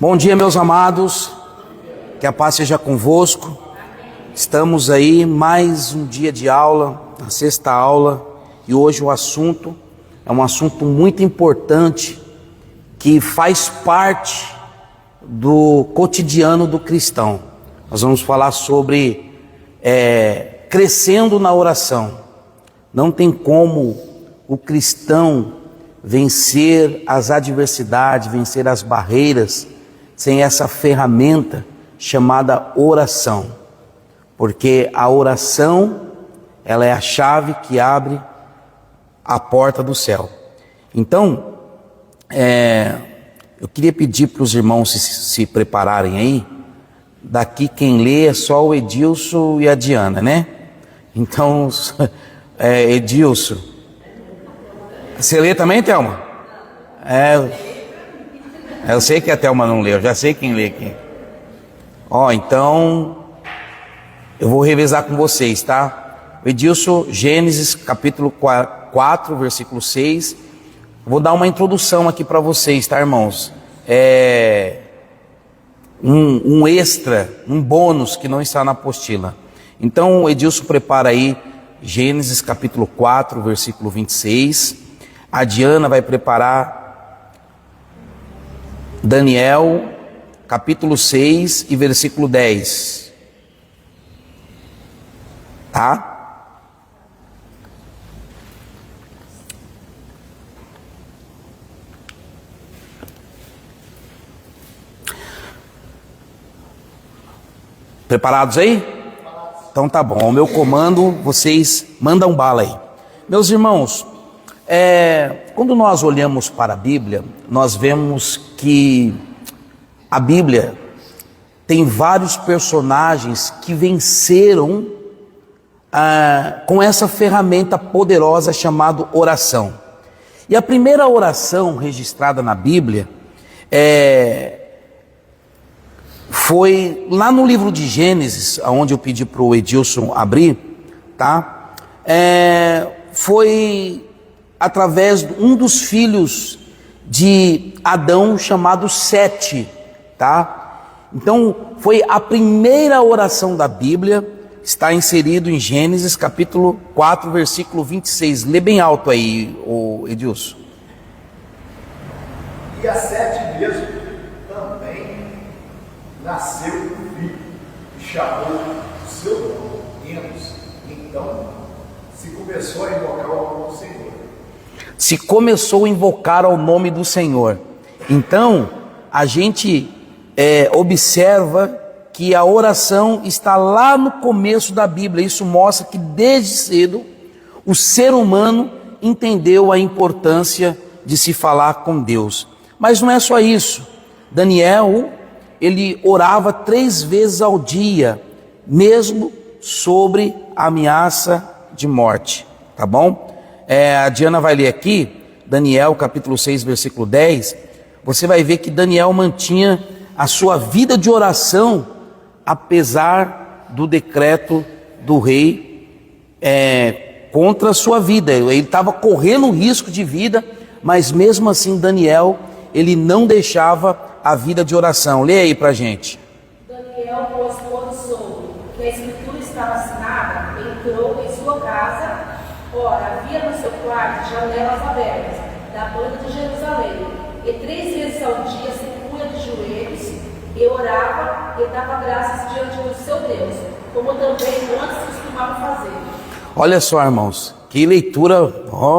Bom dia, meus amados, que a paz seja convosco. Estamos aí, mais um dia de aula, a sexta aula, e hoje o assunto é um assunto muito importante, que faz parte do cotidiano do cristão. Nós vamos falar sobre crescendo na oração. Não tem como o cristão vencer as adversidades, vencer as barreiras, sem essa ferramenta chamada oração. Porque a oração, ela é a chave que abre a porta do céu. Então, eu queria pedir para os irmãos se prepararem aí. Daqui quem lê é só o Edilson e a Diana, né? Então, Edilson, você lê também, Thelma? Eu sei que a Thelma não lê, eu já sei quem lê aqui. Então, eu vou revezar com vocês, tá? Edilson, Gênesis capítulo 4, versículo 6. Vou dar uma introdução aqui para vocês, tá, irmãos? Um extra, um bônus que não está na apostila. Então, Edilson prepara aí Gênesis capítulo 4, versículo 26. A Diana vai preparar Daniel capítulo 6 e versículo 10. Tá? Preparados aí? Então tá bom, ao meu comando vocês mandam bala aí. Meus irmãos, quando nós olhamos para a Bíblia, nós vemos que a Bíblia tem vários personagens que venceram com essa ferramenta poderosa chamada oração. E a primeira oração registrada na Bíblia foi lá no livro de Gênesis, onde eu pedi para o Edilson abrir, tá? Foi através de um dos filhos de Adão, chamado Sete, tá? Então, foi a primeira oração da Bíblia, está inserido em Gênesis capítulo 4, versículo 26. Lê bem alto aí, Edilson. E a Sete mesmo também nasceu um filho, e chamou o seu nome Enos. Então, se começou a invocar o nome do Senhor. Se começou a invocar ao nome do Senhor. Então, a gente observa que a oração está lá no começo da Bíblia. Isso mostra que desde cedo o ser humano entendeu a importância de se falar com Deus. Mas não é só isso. Daniel, ele orava 3 vezes ao dia, mesmo sobre a ameaça de morte, tá bom? A Diana vai ler aqui, Daniel capítulo 6, versículo 10, você vai ver que Daniel mantinha a sua vida de oração, apesar do decreto do rei contra a sua vida. Ele estava correndo risco de vida, mas mesmo assim Daniel, ele não deixava a vida de oração. Lê aí pra gente. Daniel, pois, quando soube que a escritura estava assinada, entrou em sua casa. Ora, havia no seu quarto janelas abertas, da banda de Jerusalém, e 3 vezes ao dia se punha de joelhos, e orava e dava graças diante do seu Deus, como também antes costumava fazer. Olha só, irmãos, que leitura,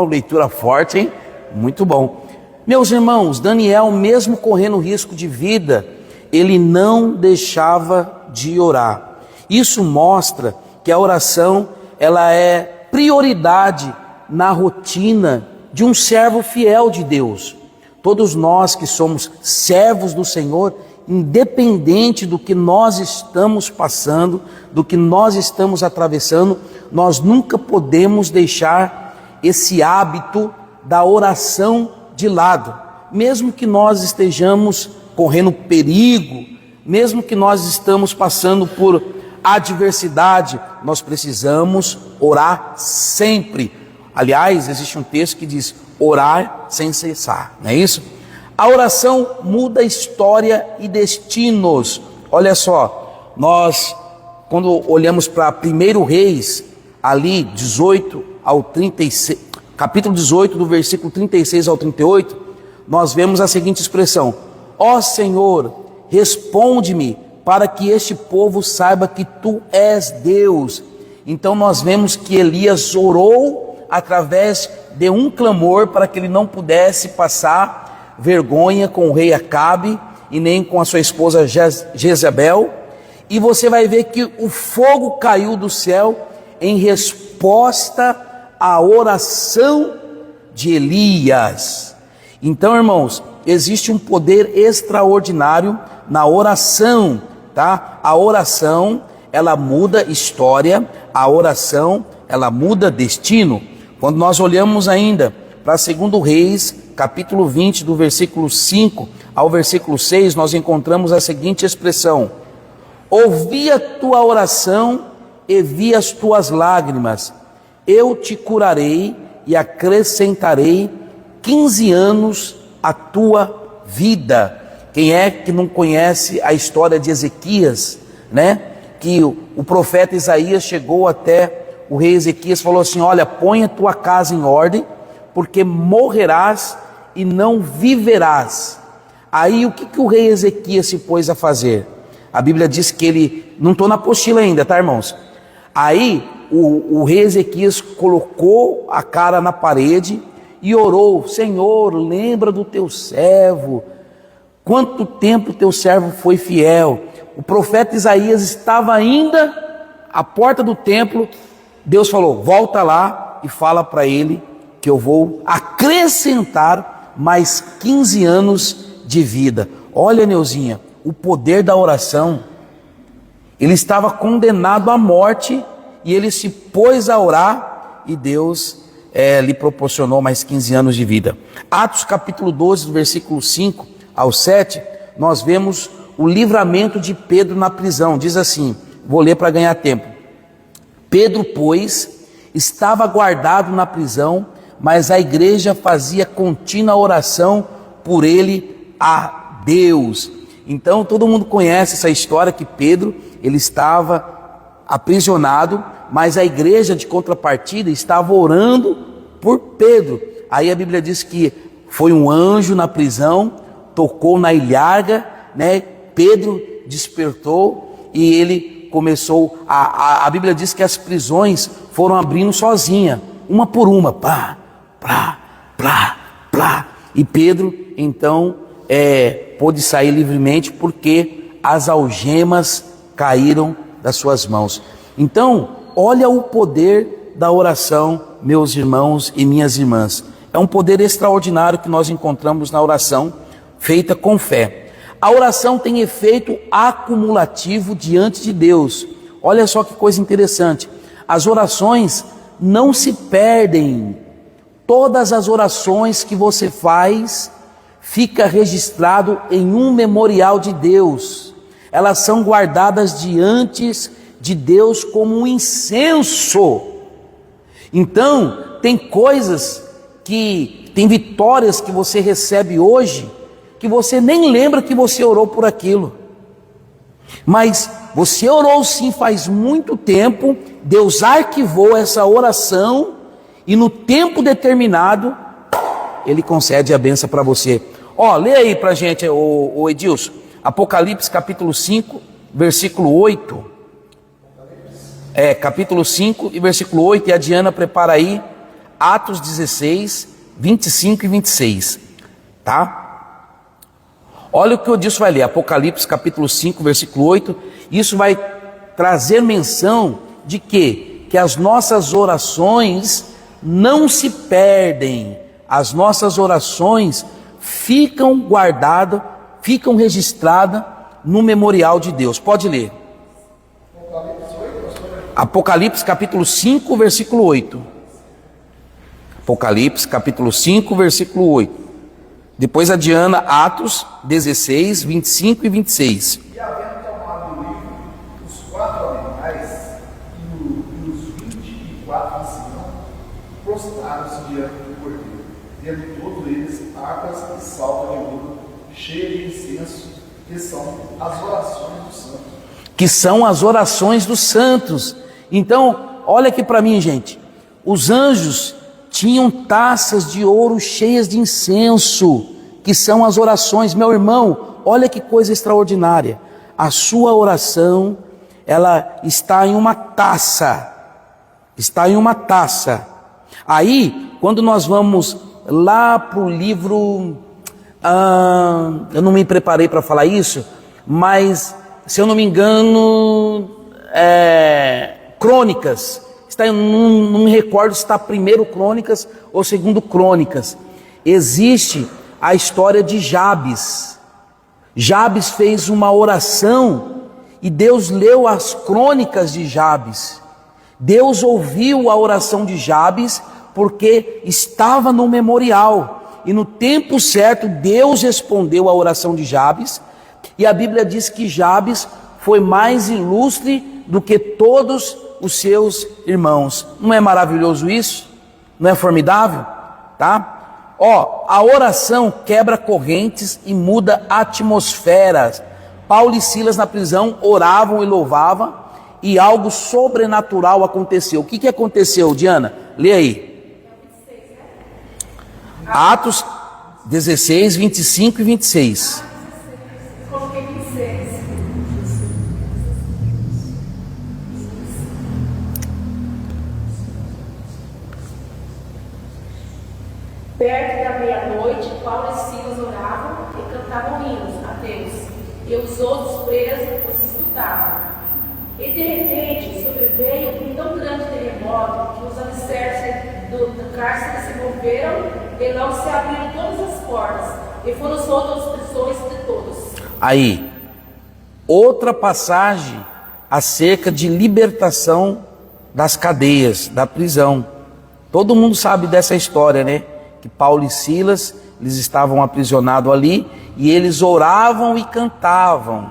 leitura forte, hein? Muito bom. Meus irmãos, Daniel, mesmo correndo risco de vida, ele não deixava de orar. Isso mostra que a oração, ela é prioridade na rotina de um servo fiel de Deus. Todos nós que somos servos do Senhor, independente do que nós estamos passando, do que nós estamos atravessando, nós nunca podemos deixar esse hábito da oração de lado. Mesmo que nós estejamos correndo perigo, mesmo que nós estamos passando por adversidade, nós precisamos orar sempre. Aliás, existe um texto que diz orar sem cessar, não é isso? A oração muda história e destinos. Olha só, nós, quando olhamos para 1 Reis, ali 18 ao 36, capítulo 18, do versículo 36 ao 38, nós vemos a seguinte expressão: ó Senhor, responde-me, para que este povo saiba que tu és Deus. Então nós vemos que Elias orou através de um clamor para que ele não pudesse passar vergonha com o rei Acabe e nem com a sua esposa Jezabel. E você vai ver que o fogo caiu do céu em resposta à oração de Elias. Então, irmãos, existe um poder extraordinário na oração, tá? A oração, ela muda história, a oração, ela muda destino. Quando nós olhamos ainda para 2 Reis, capítulo 20, do versículo 5 ao versículo 6, nós encontramos a seguinte expressão: ouvi a tua oração e vi as tuas lágrimas, eu te curarei e acrescentarei 15 anos à tua vida. Quem é que não conhece a história de Ezequias, né? Que o profeta Isaías chegou até o rei Ezequias e falou assim: olha, põe a tua casa em ordem, porque morrerás e não viverás. Aí o que o rei Ezequias se pôs a fazer? A Bíblia diz que ele, não estou na apostila ainda, tá, irmãos? Aí o rei Ezequias colocou a cara na parede e orou: Senhor, lembra do teu servo, quanto tempo teu servo foi fiel. O profeta Isaías estava ainda à porta do templo. Deus falou: volta lá e fala para ele que eu vou acrescentar mais 15 anos de vida. Olha, Neuzinha, o poder da oração. Ele estava condenado à morte e ele se pôs a orar e Deus lhe proporcionou mais 15 anos de vida. Atos capítulo 12, do versículo 5 ao 7, nós vemos o livramento de Pedro na prisão. Diz assim, vou ler para ganhar tempo: Pedro, pois, estava guardado na prisão, mas a igreja fazia contínua oração por ele a Deus. Então todo mundo conhece essa história, que Pedro, ele estava aprisionado, mas a igreja de contrapartida estava orando por Pedro. Aí a Bíblia diz que foi um anjo na prisão, tocou na ilharga, né? Pedro despertou e ele começou, a Bíblia diz que as prisões foram abrindo sozinha, uma por uma, plá, plá, plá, plá. E Pedro então pôde sair livremente, porque as algemas caíram das suas mãos. Então, olha o poder da oração, meus irmãos e minhas irmãs. É um poder extraordinário que nós encontramos na oração feita com fé. A oração tem efeito acumulativo diante de Deus. Olha só que coisa interessante. As orações não se perdem. Todas as orações que você faz fica registrado em um memorial de Deus. Elas são guardadas diante de Deus como um incenso. Então, tem coisas tem vitórias que você recebe hoje, que você nem lembra que você orou por aquilo. Mas você orou sim faz muito tempo, Deus arquivou essa oração e no tempo determinado, Ele concede a bênção para você. Ó, lê aí pra gente, o Edilson, Apocalipse capítulo 5, versículo 8. Capítulo 5 e versículo 8, e a Diana prepara aí, Atos 16, 25 e 26, tá? Olha o que o Edilson vai ler, Apocalipse capítulo 5, versículo 8, isso vai trazer menção de que as nossas orações não se perdem, as nossas orações ficam guardadas, ficam registradas no memorial de Deus. Pode ler. Apocalipse capítulo 5, versículo 8. Apocalipse capítulo 5, versículo 8. Depois a Diana, Atos 16, 25 e 26. E havendo tomado do livro os 4 animais e os 24 anciãos, prostraram-se diante do cordeiro, tendo todos eles harpas e salva de ouro cheia de incenso, que são as orações dos santos. Que são as orações dos santos. Então, olha aqui para mim, gente. Os anjos tinham taças de ouro cheias de incenso, que são as orações. Meu irmão, olha que coisa extraordinária. A sua oração, ela está em uma taça. Está em uma taça. Aí, quando nós vamos lá para o livro, eu não me preparei para falar isso, mas se eu não me engano, Crônicas, não me recordo se está primeiro Crônicas ou segundo Crônicas, existe a história de Jabes. Jabes fez uma oração e Deus leu as crônicas de Jabes. Deus ouviu a oração de Jabes porque estava no memorial, e no tempo certo Deus respondeu a oração de Jabes, e a Bíblia diz que Jabes foi mais ilustre do que todos os seus irmãos. Não é maravilhoso isso? Não é formidável? Tá? A oração quebra correntes e muda atmosferas. Paulo e Silas na prisão oravam e louvavam, e algo sobrenatural aconteceu. O que aconteceu, Diana? Lê aí. Atos 16, 25 e 26. Coloquei 26. Perto da meia-noite, Paulo e Silas oravam e cantavam hinos a Deus, e os outros presos os escutavam. E de repente sobreveio um tão grande terremoto que os alicerces do cárcere se moveram e logo se abriram todas as portas e foram soltas as prisões de todos. Aí, outra passagem acerca de libertação das cadeias, da prisão. Todo mundo sabe dessa história, né? Que Paulo e Silas, eles estavam aprisionados ali e eles oravam e cantavam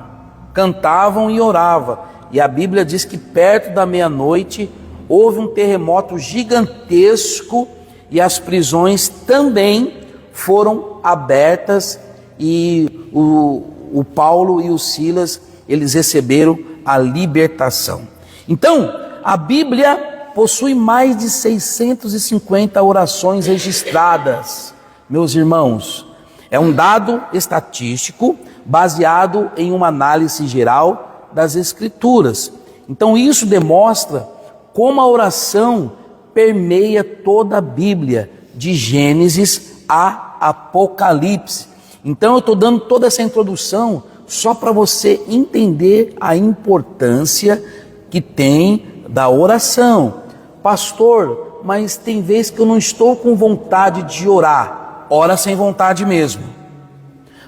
e oravam. E a Bíblia diz que perto da meia-noite houve um terremoto gigantesco e as prisões também foram abertas, e o Paulo e o Silas, eles receberam a libertação. Então, a Bíblia possui mais de 650 orações registradas, meus irmãos. É um dado estatístico baseado em uma análise geral das Escrituras. Então isso demonstra como a oração permeia toda a Bíblia, de Gênesis a Apocalipse. Então eu estou dando toda essa introdução só para você entender a importância que tem da oração. Pastor, mas tem vezes que eu não estou com vontade de orar. Ora sem vontade mesmo.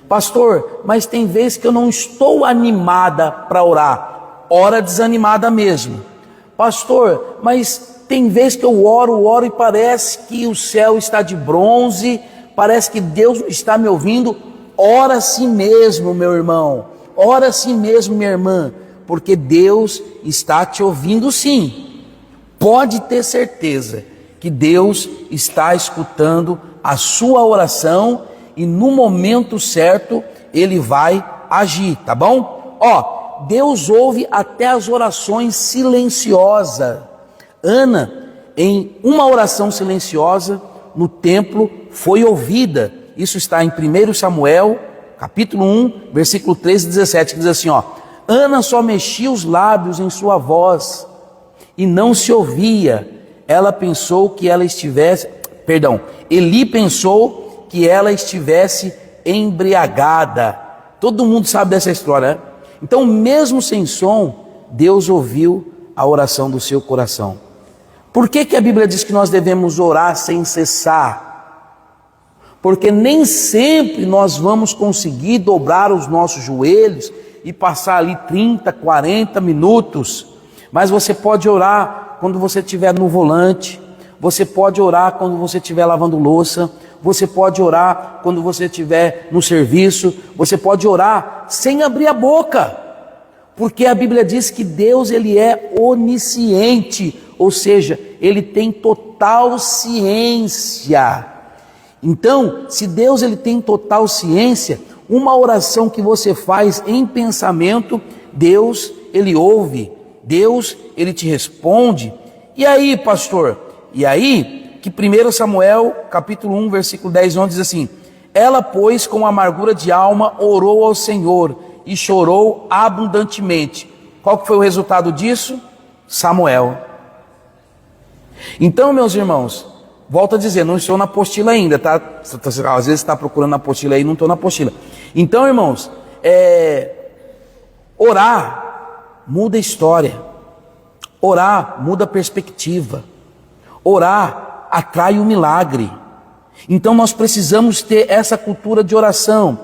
Pastor, mas tem vezes que eu não estou animada para orar. Ora desanimada mesmo. Pastor, mas tem vezes que eu oro e parece que o céu está de bronze, parece que Deus está me ouvindo. Ora assim mesmo, meu irmão. Ora assim mesmo, minha irmã, porque Deus está te ouvindo sim. Pode ter certeza que Deus está escutando a sua oração e no momento certo Ele vai agir, tá bom? Deus ouve até as orações silenciosas. Ana, em uma oração silenciosa no templo, foi ouvida. Isso está em 1 Samuel, capítulo 1, versículo 13 e 17, que diz assim, Ana só mexia os lábios em sua voz e não se ouvia. Eli pensou que ela estivesse embriagada. Todo mundo sabe dessa história, né? Então, mesmo sem som, Deus ouviu a oração do seu coração. Por que a Bíblia diz que nós devemos orar sem cessar? Porque nem sempre nós vamos conseguir dobrar os nossos joelhos e passar ali 30, 40 minutos. Mas você pode orar quando você estiver no volante, você pode orar quando você estiver lavando louça, você pode orar quando você estiver no serviço, você pode orar sem abrir a boca, porque a Bíblia diz que Deus ele é onisciente, ou seja, Ele tem total ciência. Então, se Deus ele tem total ciência, uma oração que você faz em pensamento, Deus, Ele ouve, Deus, Ele te responde. E aí, pastor? E aí, que 1 Samuel, capítulo 1, versículo 10 e 11 diz assim: ela, pois, com amargura de alma, orou ao Senhor e chorou abundantemente. Qual que foi o resultado disso? Samuel. Então, meus irmãos, volto a dizer, não estou na apostila ainda, tá? Às vezes está procurando na apostila aí, não estou na apostila. Então, irmãos, orar muda a história. Orar muda a perspectiva. Orar atrai o milagre. Então nós precisamos ter essa cultura de oração.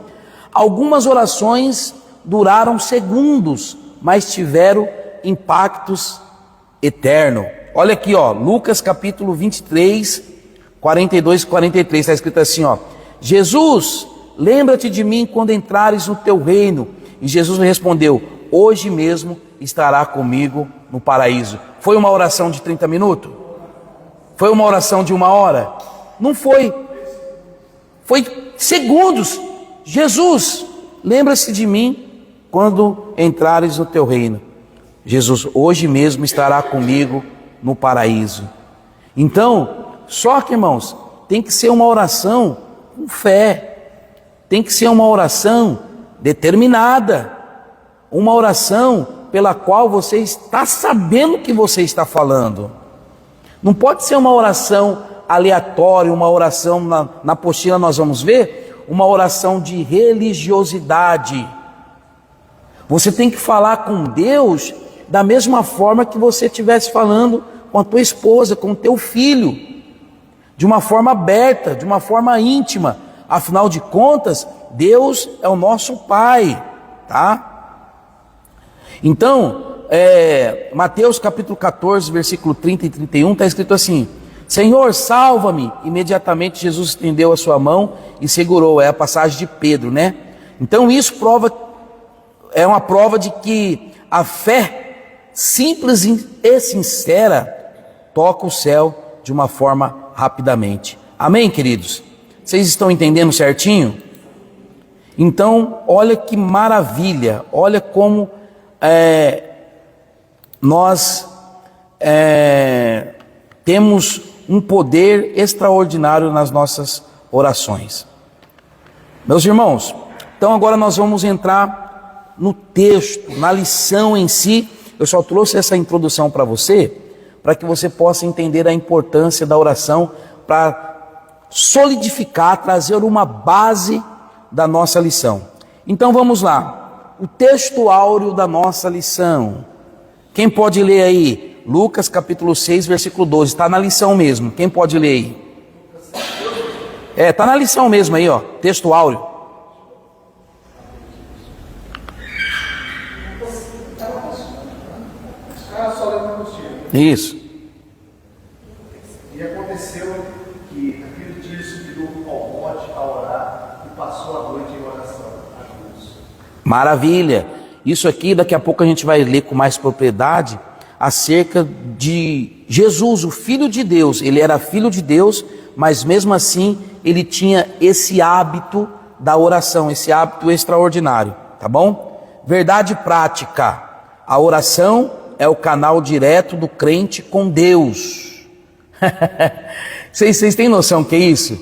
Algumas orações duraram segundos, mas tiveram impactos eternos. Olha aqui, ó, Lucas capítulo 23, 42 e 43, está escrito assim, ó: Jesus, lembra-te de mim quando entrares no teu reino. E Jesus lhe respondeu: hoje mesmo estará comigo no paraíso. Foi uma oração de 30 minutos? Foi uma oração de 1 hora? Não foi. Foi segundos. Jesus, lembra-se de mim quando entrares no teu reino. Jesus, hoje mesmo estará comigo no paraíso. Então, só que, irmãos, tem que ser uma oração com fé. Tem que ser uma oração determinada. Uma oração pela qual você está sabendo o que você está falando. Não pode ser uma oração aleatória, uma oração, na apostila nós vamos ver, uma oração de religiosidade. Você tem que falar com Deus da mesma forma que você estivesse falando com a tua esposa, com o teu filho, de uma forma aberta, de uma forma íntima. Afinal de contas, Deus é o nosso Pai, tá? Então, Mateus capítulo 14, versículo 30 e 31, está escrito assim: Senhor, salva-me. Imediatamente Jesus estendeu a sua mão e segurou. É a passagem de Pedro, né? Então isso é uma prova de que a fé simples e sincera toca o céu de uma forma rapidamente. Amém, queridos? Vocês estão entendendo certinho? Então, olha que maravilha, olha como nós temos um poder extraordinário nas nossas orações. Meus irmãos, então agora nós vamos entrar no texto, na lição em si. Eu só trouxe essa introdução para você, para que você possa entender a importância da oração, para solidificar, trazer uma base da nossa lição. Então vamos lá, o texto áureo da nossa lição. Quem pode ler aí? Lucas capítulo 6, versículo 12, está na lição mesmo. Quem pode ler aí? Está na lição mesmo aí, ó, texto áureo. Isso. E aconteceu que aquele dia subiu ao monte a orar e passou a noite em oração a Deus. Maravilha. Isso aqui daqui a pouco a gente vai ler com mais propriedade acerca de Jesus, o Filho de Deus. Ele era Filho de Deus, mas mesmo assim ele tinha esse hábito da oração, esse hábito extraordinário, tá bom? Verdade prática: a oração é o canal direto do crente com Deus. Vocês têm noção que é isso?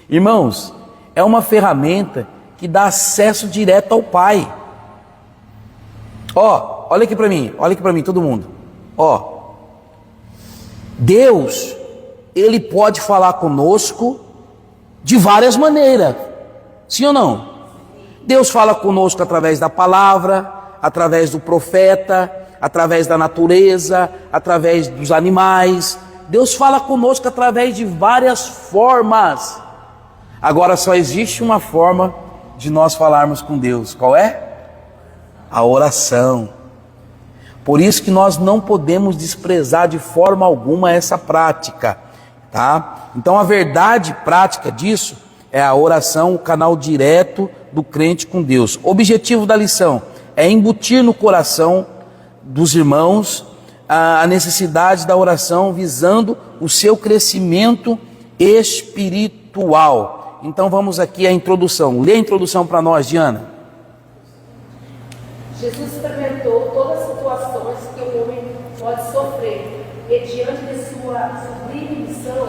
Irmãos, é uma ferramenta que dá acesso direto ao Pai. Ó, olha aqui para mim, todo mundo. Ó, Deus, Ele pode falar conosco de várias maneiras, sim ou não? Deus fala conosco através da palavra, através do profeta, através da natureza, através dos animais. Deus fala conosco através de várias formas. Agora só existe uma forma de nós falarmos com Deus. Qual é? A oração. Por isso que nós não podemos desprezar de forma alguma essa prática, tá? Então a verdade prática disso é a oração, o canal direto do crente com Deus. O objetivo da lição é embutir no coração dos irmãos a necessidade da oração, visando o seu crescimento espiritual. Então vamos aqui à introdução. Lê a introdução para nós, Diana. Jesus experimentou todas as situações que o homem pode sofrer e, diante de sua sublime missão,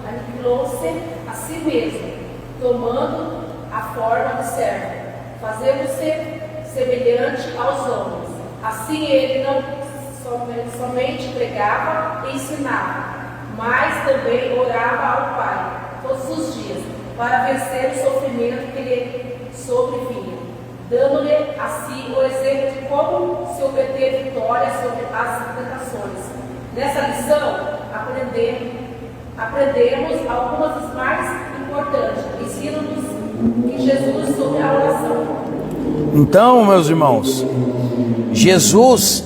aniquilou-se a si mesmo, tomando a forma de servo, fazendo-se semelhante aos homens. Assim ele não somente pregava e ensinava, mas também orava ao Pai todos os dias, para vencer o sofrimento que lhe sobrevinha, dando-lhe a si o exemplo de como se obter vitória sobre as tentações. Nessa lição, aprendemos algumas das mais importantes ensinos de Jesus sobre a oração. Então, meus irmãos, Jesus,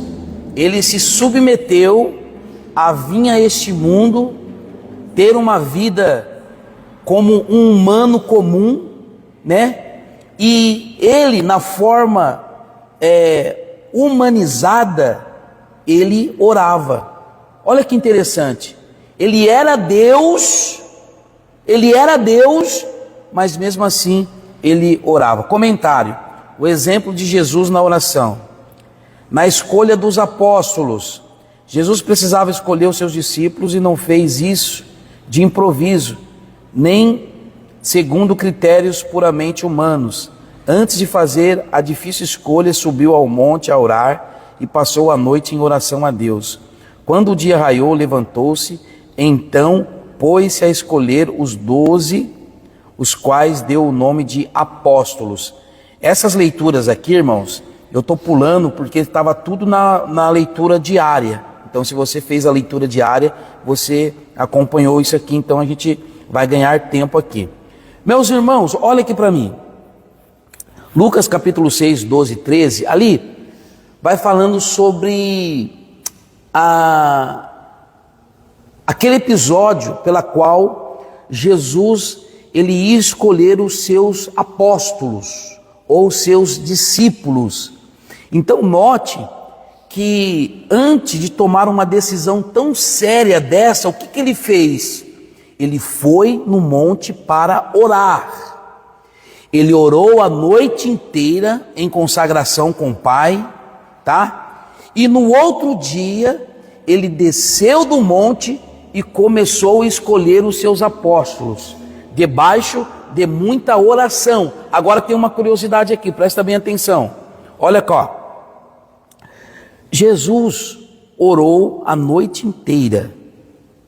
ele se submeteu a vir a este mundo, ter uma vida como um humano comum, né? E ele, na forma humanizada, ele orava. Olha que interessante. Ele era Deus, mas mesmo assim ele orava. Comentário: o exemplo de Jesus na oração. Na escolha dos apóstolos, Jesus precisava escolher os seus discípulos e não fez isso de improviso, nem segundo critérios puramente humanos. Antes de fazer a difícil escolha, subiu ao monte a orar e passou a noite em oração a Deus. Quando o dia raiou, levantou-se, então pôs-se a escolher os 12, os quais deu o nome de apóstolos. Essas leituras aqui, irmãos, eu estou pulando porque estava tudo na leitura diária. Então, se você fez a leitura diária, você acompanhou isso aqui, então a gente vai ganhar tempo aqui. Meus irmãos, olha aqui para mim. Lucas capítulo 6, 12 e 13, ali vai falando sobre aquele episódio pela qual Jesus ele ia escolher os seus apóstolos ou seus discípulos. Então note que antes de tomar uma decisão tão séria dessa, o que ele fez? Ele foi no monte para orar. Ele orou a noite inteira em consagração com o Pai, tá? E no outro dia, ele desceu do monte e começou a escolher os seus apóstolos, debaixo de muita oração. Agora tem uma curiosidade aqui, presta bem atenção. Olha aqui, Jesus orou a noite inteira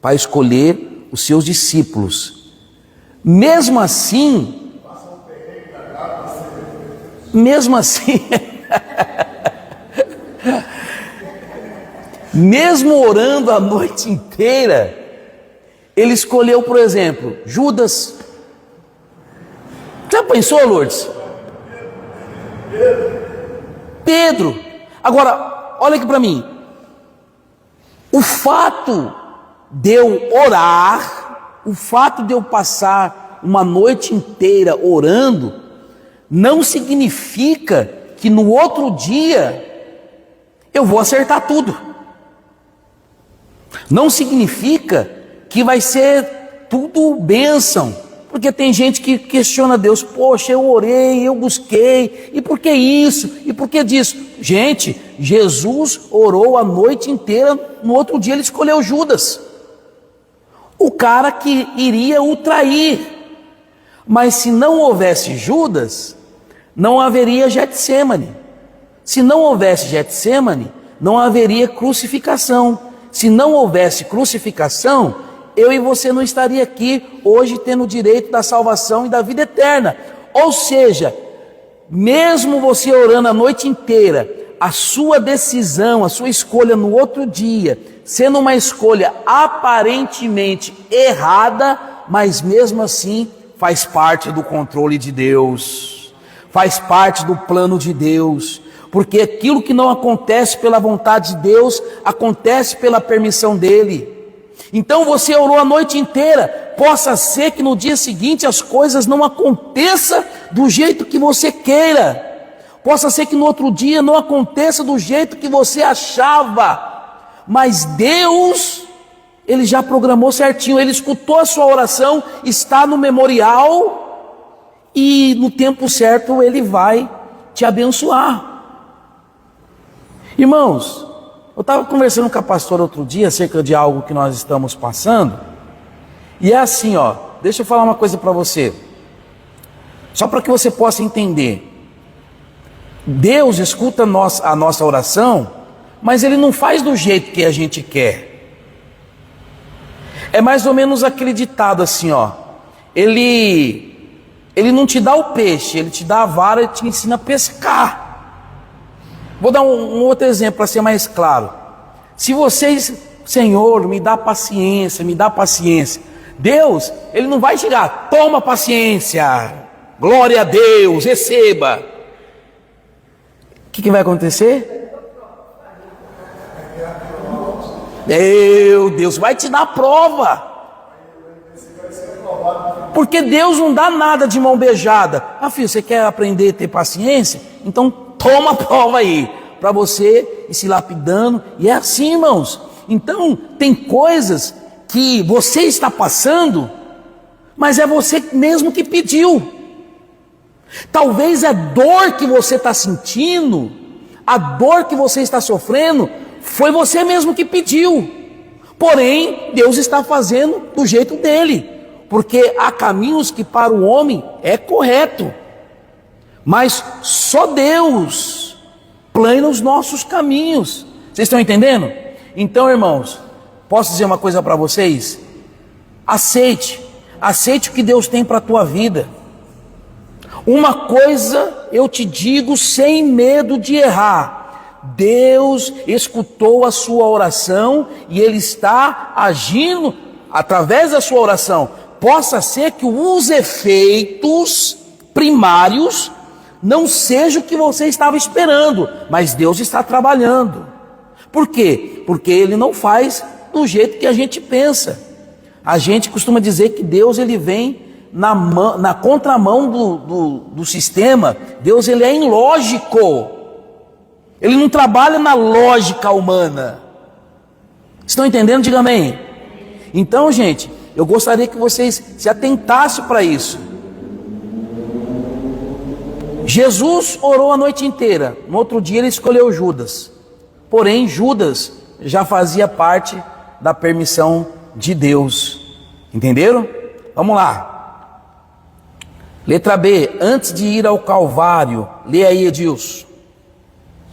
para escolher os seus discípulos. Mesmo assim, mesmo orando a noite inteira, ele escolheu, por exemplo, Judas. Já pensou, Lourdes? Pedro. Agora, olha aqui para mim. O fato de eu orar, o fato de eu passar uma noite inteira orando, não significa que no outro dia eu vou acertar tudo. Não significa que vai ser tudo bênção. Porque tem gente que questiona Deus. Poxa, eu orei, eu busquei, e por que isso? E por que disso? Gente, Jesus orou a noite inteira, no outro dia ele escolheu Judas, o cara que iria o trair. Mas se não houvesse Judas, não haveria Getsêmani. Se não houvesse Getsêmani, não haveria crucificação. Se não houvesse crucificação, eu e você não estaria aqui hoje tendo o direito da salvação e da vida eterna. Ou seja, mesmo você orando a noite inteira, a sua decisão, a sua escolha no outro dia, sendo uma escolha aparentemente errada, mas mesmo assim faz parte do controle de Deus, faz parte do plano de Deus, porque aquilo que não acontece pela vontade de Deus, acontece pela permissão dele. Então você orou a noite inteira, possa ser que no dia seguinte as coisas não aconteçam do jeito que você queira, possa ser que no outro dia não aconteça do jeito que você achava, mas Deus, Ele já programou certinho, Ele escutou a sua oração, está no memorial, e no tempo certo Ele vai te abençoar. Irmãos, eu estava conversando com a pastora outro dia acerca de algo que nós estamos passando, e é assim, ó, deixa eu falar uma coisa para você, só para que você possa entender. Deus escuta a nossa oração, mas Ele não faz do jeito que a gente quer. É mais ou menos aquele ditado assim, ó, Ele não te dá o peixe, Ele te dá a vara e te ensina a pescar. Vou dar um outro exemplo para ser mais claro. Se vocês, Senhor, me dá paciência, Deus, Ele não vai chegar, toma paciência, glória a Deus, receba. O que vai acontecer? Meu Deus, vai te dar prova. Porque Deus não dá nada de mão beijada. Ah, filho, você quer aprender a ter paciência? Então toma a prova aí, para você ir se lapidando. E é assim, irmãos. Então tem coisas que você está passando, mas é você mesmo que pediu. Talvez a dor que você está sentindo, a dor que você está sofrendo, foi você mesmo que pediu. Porém, Deus está fazendo do jeito dele, porque há caminhos que para o homem é correto, mas só Deus plana os nossos caminhos. Vocês estão entendendo? Então, irmãos, posso dizer uma coisa para vocês? Aceite o que Deus tem para a tua vida. Uma coisa eu te digo sem medo de errar: Deus escutou a sua oração e Ele está agindo através da sua oração. Possa ser que os efeitos primários não sejam o que você estava esperando, mas Deus está trabalhando. Por quê? Porque Ele não faz do jeito que a gente pensa. A gente costuma dizer que Deus ele vem na contramão do sistema. Deus ele é ilógico. Ele não trabalha na lógica humana. Estão entendendo? Diga amém. Então, gente, eu gostaria que vocês se atentassem para isso. Jesus orou a noite inteira. No outro dia ele escolheu Judas. Porém, Judas já fazia parte da permissão de Deus. Entenderam? Vamos lá. Letra B, antes de ir ao Calvário, lê aí, Edilson.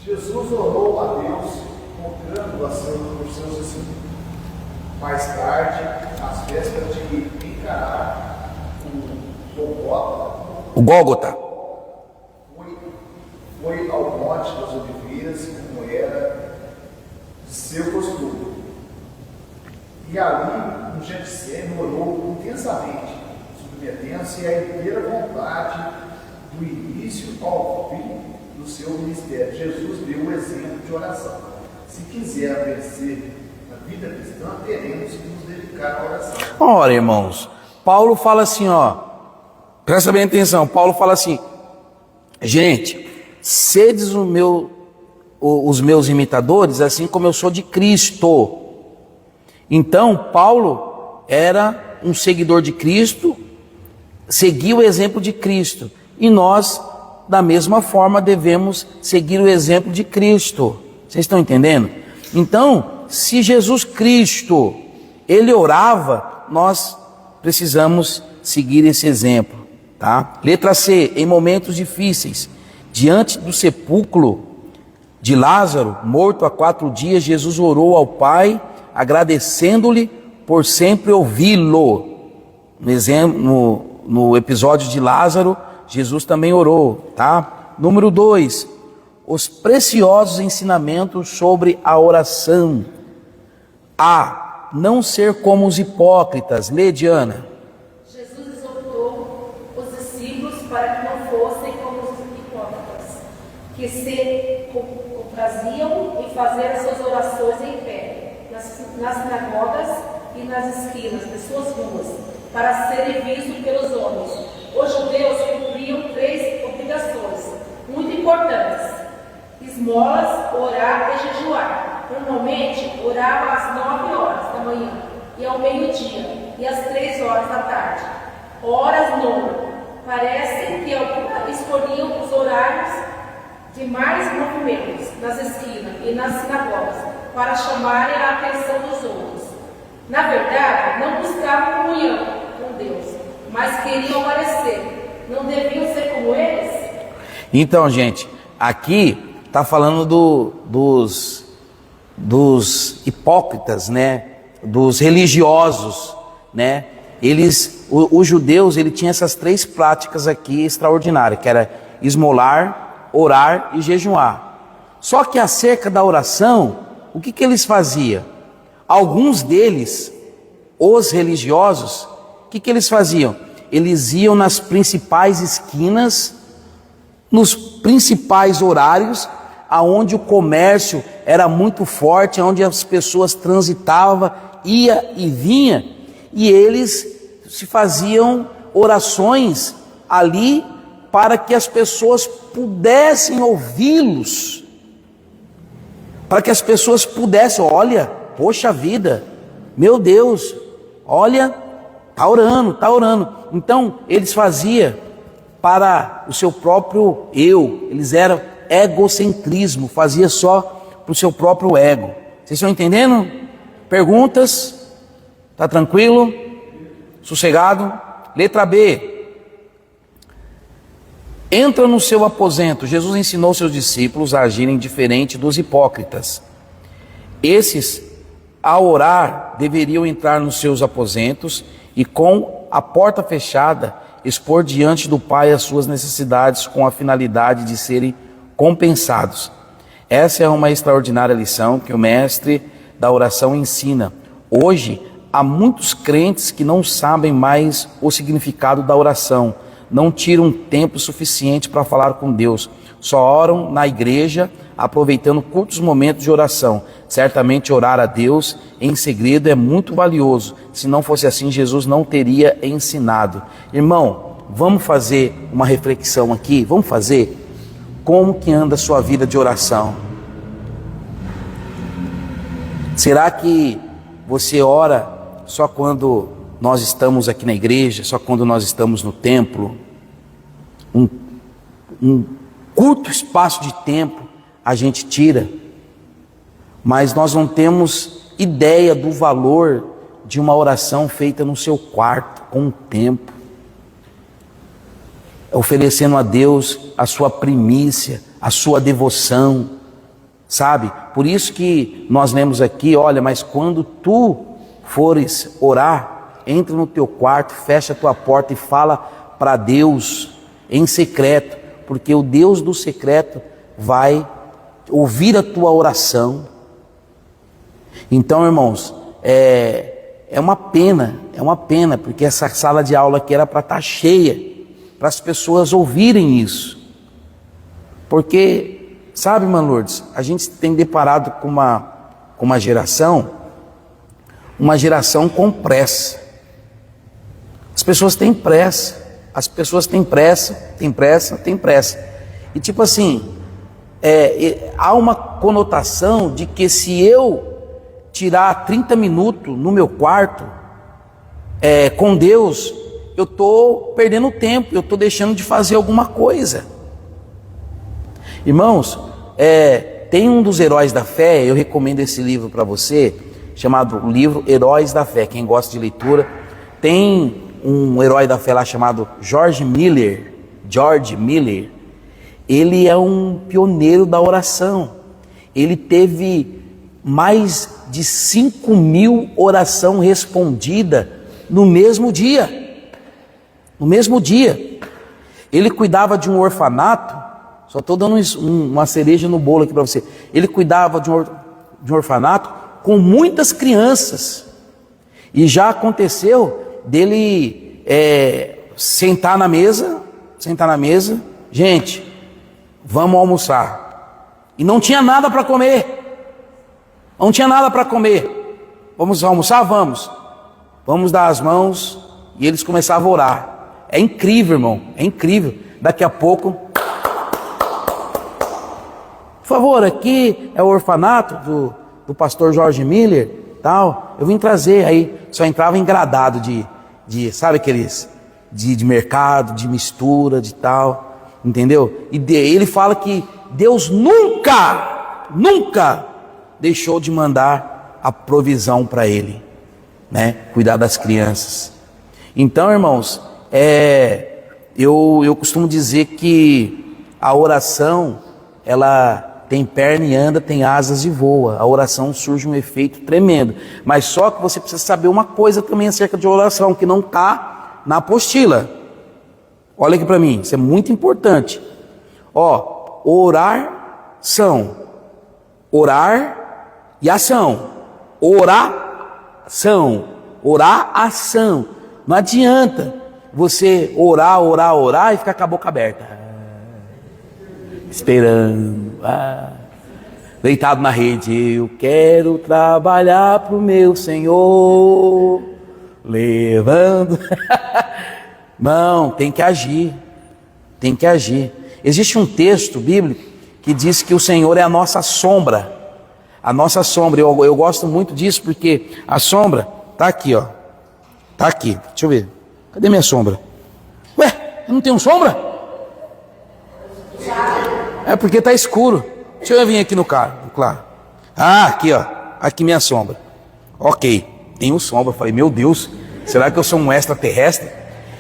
Jesus orou a Deus, contando por seus discípulos. Mais tarde, às vésperas de encarar o Gólgota, foi ao Monte das Oliveiras, como era de seu costume. E ali, no Getsêmani, orou intensamente, submetendo-se à inteira vontade do início ao fim do seu ministério. Jesus deu o exemplo de oração. Se quiser vencer a vida cristã, teremos que nos dedicar à oração. Ora, irmãos, Paulo fala assim, ó, presta bem atenção, Paulo fala assim: gente, sedes os meus imitadores, assim como eu sou de Cristo. Então, Paulo era um seguidor de Cristo, seguia o exemplo de Cristo, e nós, da mesma forma, devemos seguir o exemplo de Cristo. Vocês estão entendendo? Então, se Jesus Cristo, ele orava, nós precisamos seguir esse exemplo, tá? Letra C, em momentos difíceis, diante do sepulcro de Lázaro, morto há 4 dias, Jesus orou ao Pai, agradecendo-lhe por sempre ouvi-lo. No episódio de Lázaro, Jesus também orou, tá? Número 2, os preciosos ensinamentos sobre a oração. A, não ser como os hipócritas. Lê, Diana. Jesus exortou os discípulos para que não fossem como os hipócritas, que se compraziam em fazer as suas orações em pé, nas sinagogas e nas esquinas de suas ruas, para serem vistos pelos homens. Os judeus cumpriam 3 obrigações muito importantes: esmolas, orar e jejuar. Normalmente orava às 9 horas da manhã, e ao meio-dia, e às 3 horas da tarde. Horas nona. Parece que escolhiam os horários de mais movimentos nas esquinas e nas sinagogas para chamarem a atenção dos outros. Na verdade, não buscavam comunhão com Deus, mas queriam aparecer. Não deviam ser como eles? Então, gente, aqui está falando dos hipócritas, né? Dos religiosos, né? Os judeus, ele tinha essas três práticas aqui extraordinárias, que era esmolar, orar e jejuar. Só que acerca da oração, o que eles faziam? Alguns deles, os religiosos, o que eles faziam? Eles iam nas principais esquinas, nos principais horários, aonde o comércio era muito forte, onde as pessoas transitavam, ia e vinha, e eles se faziam orações ali para que as pessoas pudessem ouvi-los, para que as pessoas pudessem, olha, poxa vida, meu Deus, olha, tá orando. Então eles faziam para o seu próprio eu, eles eram egocentrismo, fazia só para o seu próprio ego. Vocês estão entendendo? Perguntas? Tá tranquilo? Sossegado? Letra B. Entra no seu aposento. Jesus ensinou seus discípulos a agirem diferente dos hipócritas. Esses, ao orar, deveriam entrar nos seus aposentos e, com a porta fechada, expor diante do Pai as suas necessidades com a finalidade de serem compensados. Essa é uma extraordinária lição que o mestre da oração ensina. Hoje, há muitos crentes que não sabem mais o significado da oração, não tiram tempo suficiente para falar com Deus, só oram na igreja, aproveitando curtos momentos de oração. Certamente orar a Deus em segredo é muito valioso. Se não fosse assim, Jesus não teria ensinado. Irmão, vamos fazer uma reflexão aqui, vamos fazer como que anda a sua vida de oração. Será que você ora só quando nós estamos aqui na igreja, só quando nós estamos no templo? Um curto espaço de tempo a gente tira, mas nós não temos ideia do valor de uma oração feita no seu quarto, com o tempo, oferecendo a Deus a sua primícia, a sua devoção, sabe? Por isso que nós lemos aqui, olha, mas quando tu fores orar, entra no teu quarto, fecha a tua porta e fala para Deus em secreto, porque o Deus do secreto vai ouvir a tua oração. Então, irmãos, é uma pena, porque essa sala de aula aqui era para estar cheia, para as pessoas ouvirem isso. Porque, sabe, irmã Lourdes, a gente tem deparado com uma geração com pressa. As pessoas têm pressa, tem pressa. E tipo assim, há uma conotação de que se eu tirar 30 minutos no meu quarto com Deus, eu estou perdendo tempo, eu estou deixando de fazer alguma coisa. Irmãos, tem um dos heróis da fé, eu recomendo esse livro para você, chamado livro Heróis da Fé. Quem gosta de leitura, tem um herói da fé lá chamado George Miller. Ele é um pioneiro da oração. Ele teve mais de 5.000 orações respondidas no mesmo dia. Ele cuidava de um orfanato. Só estou dando uma cereja no bolo aqui para você. Ele cuidava de um orfanato com muitas crianças. E já aconteceu dele sentar na mesa, gente, vamos almoçar. E não tinha nada para comer. Vamos almoçar? Vamos dar as mãos. E eles começavam a orar. É incrível, irmão, é incrível. Daqui a pouco, por favor, aqui é o orfanato do pastor George Miller, tal. Eu vim trazer aí, só entrava engradado de sabe aqueles de mercado, de mistura, de tal, entendeu? E ele fala que Deus nunca deixou de mandar a provisão para ele, né? Cuidar das crianças. Então, irmãos, eu costumo dizer que a oração, ela tem perna e anda, tem asas e voa. A oração surge um efeito tremendo. Mas só que você precisa saber uma coisa também acerca de oração, que não está na apostila. Olha aqui para mim, isso é muito importante. Oração, orar e ação. Oração, orar, ação. Não adianta você orar e ficar com a boca aberta, esperando, deitado na rede. Eu quero trabalhar para o meu Senhor, levando. Não, tem que agir. Existe um texto bíblico que diz que o Senhor é a nossa sombra. A nossa sombra, eu gosto muito disso, porque a sombra está aqui, ó. Está aqui, deixa eu ver. Cadê minha sombra? Ué, eu não tenho sombra? É porque está escuro. Deixa eu vir aqui no carro, claro. Aqui, ó. Aqui minha sombra. Ok, tenho sombra. Falei, meu Deus, será que eu sou um extraterrestre?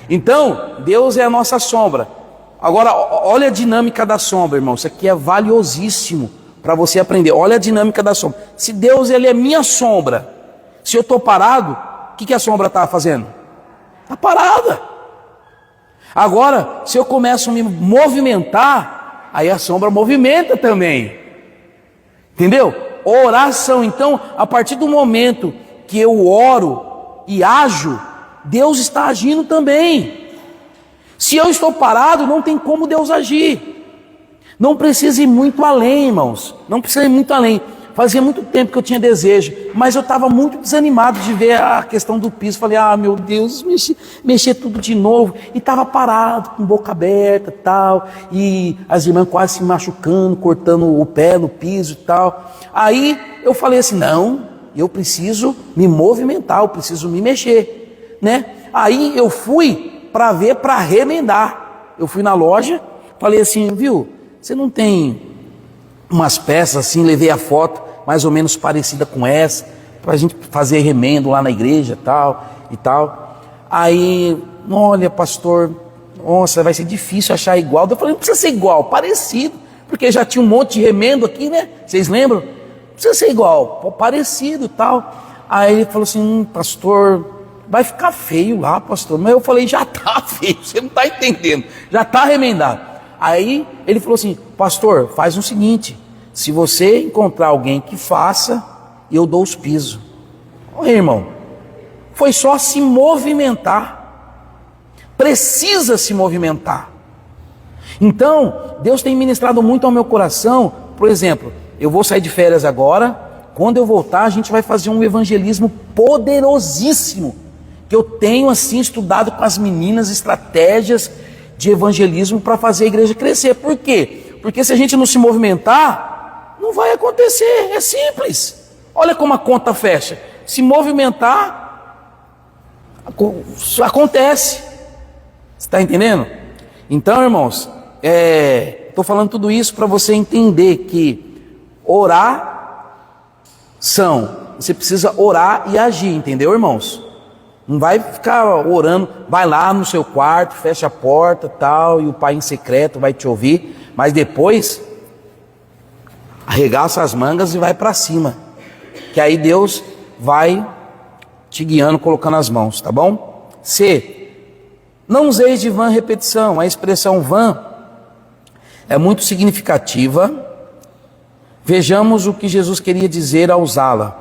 Então, Deus é a nossa sombra. Agora, olha a dinâmica da sombra, irmão. Isso aqui é valiosíssimo para você aprender. Olha a dinâmica da sombra. Se Deus, ele é minha sombra, se eu estou parado, o que a sombra está fazendo? Está parada. Agora, se eu começo a me movimentar, aí a sombra movimenta também. Entendeu? Oração, então, a partir do momento que eu oro e ajo, Deus está agindo também. Se eu estou parado, não tem como Deus agir. Não precisa ir muito além, irmãos. Não precisa ir muito além. Fazia muito tempo que eu tinha desejo, mas eu estava muito desanimado de ver a questão do piso. Falei, meu Deus, mexer tudo de novo. E estava parado, com boca aberta e tal. E as irmãs quase se machucando, cortando o pé no piso e tal. Aí eu falei assim, não, eu preciso me movimentar, eu preciso me mexer, né? Aí eu fui para ver, para remendar. Eu fui na loja, falei assim, viu, você não tem umas peças assim, levei a foto mais ou menos parecida com essa, para a gente fazer remendo lá na igreja e tal. Aí, olha, pastor, nossa, vai ser difícil achar igual. Eu falei, não precisa ser igual, parecido, porque já tinha um monte de remendo aqui, né? Vocês lembram? Não precisa ser igual, parecido e tal. Aí ele falou assim, pastor, vai ficar feio lá, pastor. Mas eu falei, já está feio, você não está entendendo, já está remendado. Aí ele falou assim, pastor, faz o seguinte, se você encontrar alguém que faça, eu dou os pisos. Olha, irmão, foi só se movimentar. Precisa se movimentar. Então, Deus tem ministrado muito ao meu coração. Por exemplo, eu vou sair de férias agora. Quando eu voltar, a gente vai fazer um evangelismo poderosíssimo, que eu tenho assim estudado com as meninas estratégias de evangelismo para fazer a igreja crescer. Por quê? Porque se a gente não se movimentar, não vai acontecer. É simples. Olha como a conta fecha. Se movimentar, acontece. Você está entendendo? Então, irmãos, estou falando tudo isso para você entender que você precisa orar e agir, entendeu, irmãos? Não vai ficar orando, vai lá no seu quarto, fecha a porta tal, e o pai em secreto vai te ouvir, mas depois arregaça as mangas e vai para cima, que aí Deus vai te guiando, colocando as mãos, tá bom? C, não useis de vã repetição. A expressão vã é muito significativa. Vejamos o que Jesus queria dizer ao usá-la.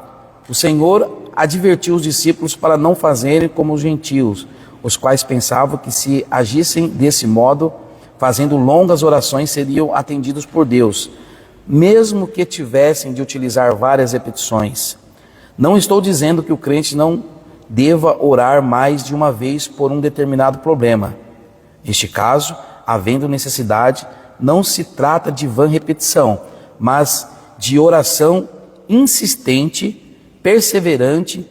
O Senhor advertiu os discípulos para não fazerem como os gentios, os quais pensavam que se agissem desse modo, fazendo longas orações, seriam atendidos por Deus, mesmo que tivessem de utilizar várias repetições. Não estou dizendo que o crente não deva orar mais de uma vez por um determinado problema. Neste caso, havendo necessidade, não se trata de vã repetição, mas de oração insistente, perseverante,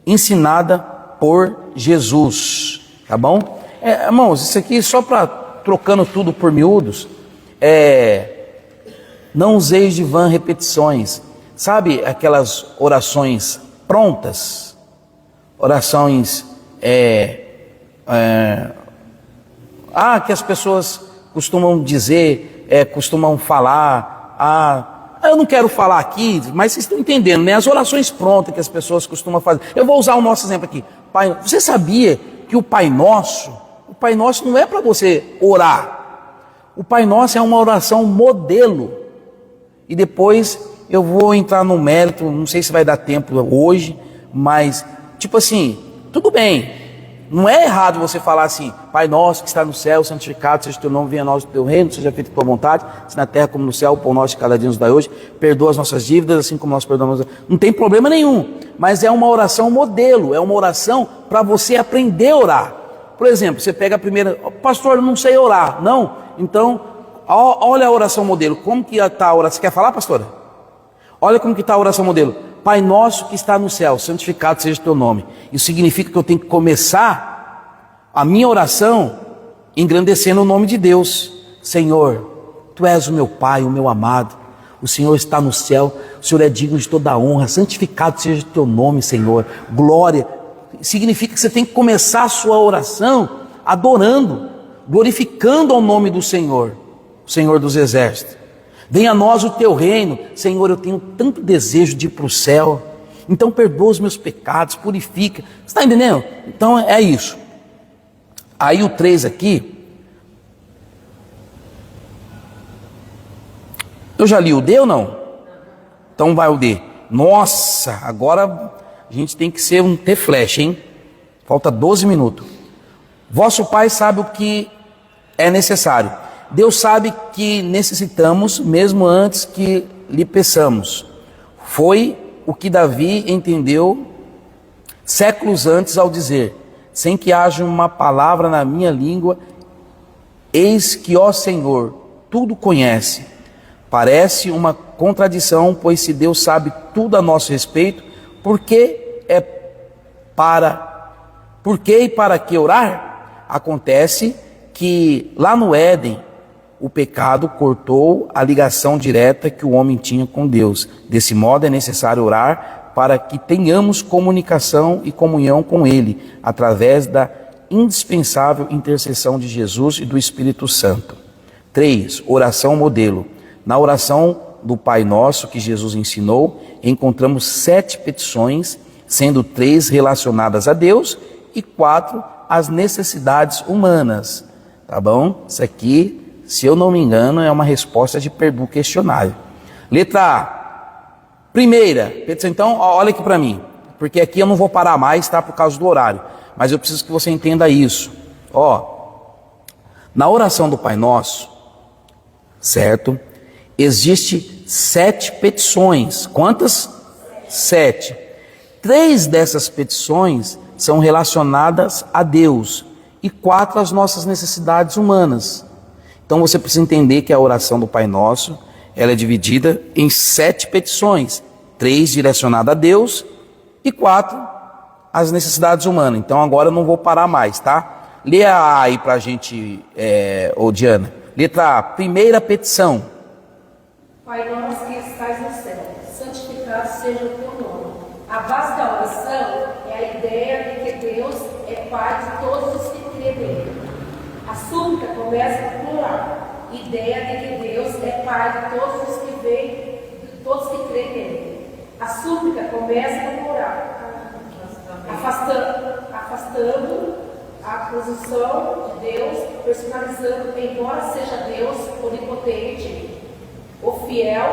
ensinada por Jesus, tá bom? Irmãos, isso aqui só para trocando tudo por miúdos, não useis de vã repetições. Sabe aquelas orações prontas? Orações que as pessoas costumam dizer, costumam falar, eu não quero falar aqui, mas vocês estão entendendo, né? As orações prontas que as pessoas costumam fazer. Eu vou usar o nosso exemplo aqui. Pai, você sabia que o Pai Nosso não é para você orar. O Pai Nosso é uma oração modelo. E depois eu vou entrar no mérito, não sei se vai dar tempo hoje, mas tipo assim, tudo bem. Não é errado você falar assim: Pai Nosso que está no céu, santificado seja o teu nome, venha a nós o teu reino, seja feita a tua vontade, assim na terra como no céu, o pão nosso de cada dia nos dai hoje, perdoa as nossas dívidas, assim como nós perdoamos. Não tem problema nenhum, mas é uma oração modelo, é uma oração para você aprender a orar. Por exemplo, você pega a primeira: pastor, eu não sei orar. Não, então, olha a oração modelo. Como que está a oração? Você quer falar, pastora? Olha como que está a oração modelo. Pai nosso que está no céu, santificado seja o teu nome. Isso significa que eu tenho que começar a minha oração engrandecendo o nome de Deus. Senhor, tu és o meu Pai, o meu amado. O Senhor está no céu, o Senhor é digno de toda a honra. Santificado seja o teu nome, Senhor. Glória. Significa que você tem que começar a sua oração adorando, glorificando ao nome do Senhor, o Senhor dos exércitos. Venha a nós o teu reino. Senhor, eu tenho tanto desejo de ir para o céu, então perdoa os meus pecados, purifica. Você está entendendo? Então é isso. Aí o 3 aqui, eu já li o D ou não? Então vai o D. Nossa, agora a gente tem que ter flash, hein? Falta 12 minutos. Vosso Pai sabe o que é necessário. Deus sabe que necessitamos, mesmo antes que lhe peçamos. Foi o que Davi entendeu séculos antes ao dizer: sem que haja uma palavra na minha língua, eis que, ó Senhor, tudo conhece. Parece uma contradição, pois se Deus sabe tudo a nosso respeito, por que e para que orar? Acontece que lá no Éden, o pecado cortou a ligação direta que o homem tinha com Deus. Desse modo é necessário orar para que tenhamos comunicação e comunhão com Ele, através da indispensável intercessão de Jesus e do Espírito Santo. 3. Oração modelo. Na oração do Pai Nosso que Jesus ensinou, encontramos 7 petições, sendo 3 relacionadas a Deus e 4 às necessidades humanas. Tá bom? Isso aqui, se eu não me engano, é uma resposta do questionário. Letra A. Primeira petição. Então, olha aqui para mim, porque aqui eu não vou parar mais, tá? Por causa do horário. Mas eu preciso que você entenda isso. Na oração do Pai Nosso, certo? Existe 7 petições. Quantas? 7. 3 dessas petições são relacionadas a Deus e 4 às nossas necessidades humanas. Então você precisa entender que a oração do Pai Nosso, ela é dividida em 7 petições, 3 direcionadas a Deus e 4 às necessidades humanas. Então agora eu não vou parar mais, tá? Lê a A aí pra gente, Diana. Letra A, primeira petição. Pai nosso que estás no céu, santificado seja o teu nome. A base da oração é a ideia de que Deus é Pai de todos os que crêem nele. A súplica começa no plural, ideia de que Deus é Pai de todos os que creem nele. A súplica começa no plural, afastando a posição de Deus, personalizando, embora seja Deus onipotente, o fiel